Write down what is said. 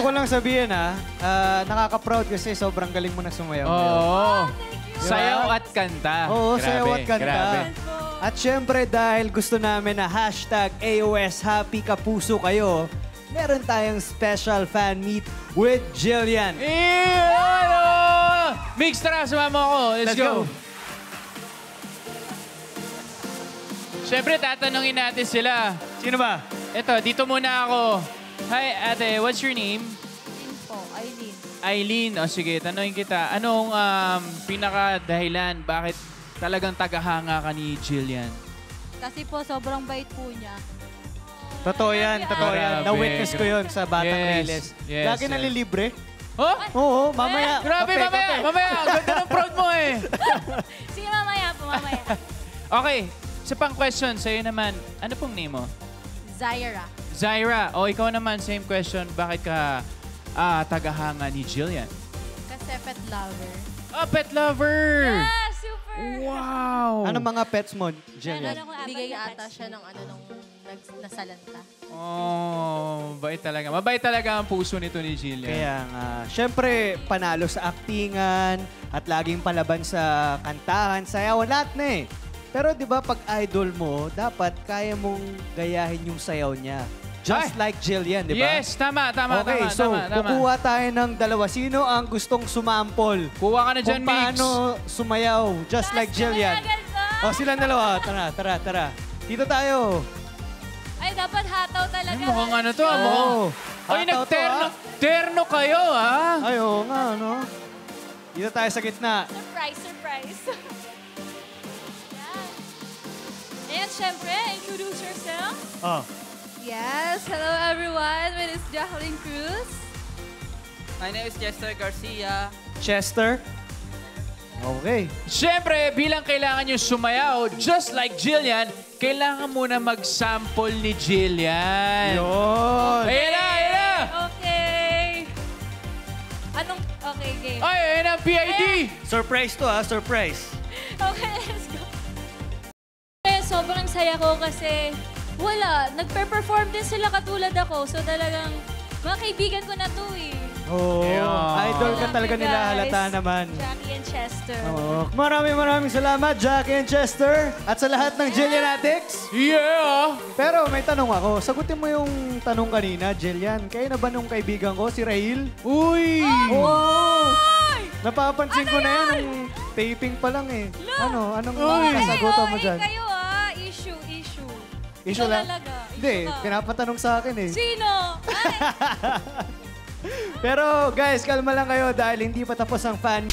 Gusto ko lang sabihin nakaka-proud kasi sobrang galing mo na sumayaw. Oo. Diba? Sayaw at kanta. Oo, Grabe, sayaw at kanta. grabe. At syempre dahil gusto namin na hashtag AOS Happy Kapuso kayo, meron tayong special fan meet with Jillian. Hello! Mix, tara, sumama ako. Let's go. Siyempre, tatanungin natin sila. Sino ba? Ito, dito muna ako. Hi, ate. What's your name? Eileen. Eileen. O sige, tanungin kita. Anong pinaka-dahilan? Bakit talagang tagahanga ka ni Jillian? Kasi po, sobrang bait po niya. Totoo yan, totoo yan. Grabe, Na-witness ko yun sa Batang Riles. yes, Lagi yes. nalilibre. Oh? Oo, mamaya. Grabe, Kape, mamaya. kape. Mamaya. Ang ganda ng proud mo eh. Sige, mamaya po, mamaya. Okay. Isa pang question sa'yo naman. Ano pong name mo? Zaira. Zaira. O ikaw naman, same question. Bakit ka tagahanga ni Jillian? Kasi pet lover. Oh, pet lover! Ah, super! Wow! Ano mga pets mo, Jillian? Bigay ata siya ng nung nasalanta. Oh, bait talaga. Mabait talaga ang puso nito ni Jillian. Kaya nga, syempre, panalo sa aktingan at laging palaban sa kantahan, sayaw, lahat na eh. Pero di ba pag idol mo, dapat kaya mong gayahin yung sayaw niya. Just like Jillian, di ba? Yes, tama. Okay, so kukuha tayo ng dalawa. Sino ang gustong sumampol? Kuha ka na dyan, Kung Mix. paano sumayaw, just like Jillian. O, silang dalawa. Tara. Dito tayo. Ay, dapat hataw talaga. Mukhang ano to, Oo. Ay, Hataw to, nagterno. Terno kayo, ha? Ay, oo nga, no? Dito tayo sa gitna. Surprise. Yan. Ayan, syempre, introduce yourself. Oh. Yes, hello everyone. My name is Jacqueline Cruz. My name is Chester Garcia. Chester. Okay. Siyempre, bilang kailangan nyo sumayaw, just like Jillian, kailangan muna mag-sample ni Jillian. Yun. Ayan na! Okay. Okay, game. Ay, ayan ang PID! Surprise to, surprise. Okay, let's go. Sobrang saya ko kasi nagpe-perform din sila katulad ako. So talagang mga kaibigan ko na to eh. Oo. Idol ka Love talaga you nila, guys. halata naman. Jackie and Chester. Oo. Maraming salamat, Jackie and Chester. At sa lahat ng Jillian Addicts. Yeah! Pero may tanong ako. Sagutin mo yung tanong kanina, Jillian. Kayo na ba nung kaibigan ko, si Rahil? Uy! Oo! Napapansin ko na yan nung taping pa lang eh. Anong kasagutan mo dyan? Kayo Issue lang? Talaga. Hindi, pinapatanong sa akin eh. Sino? Pero guys, kalma lang kayo dahil hindi pa tapos ang fan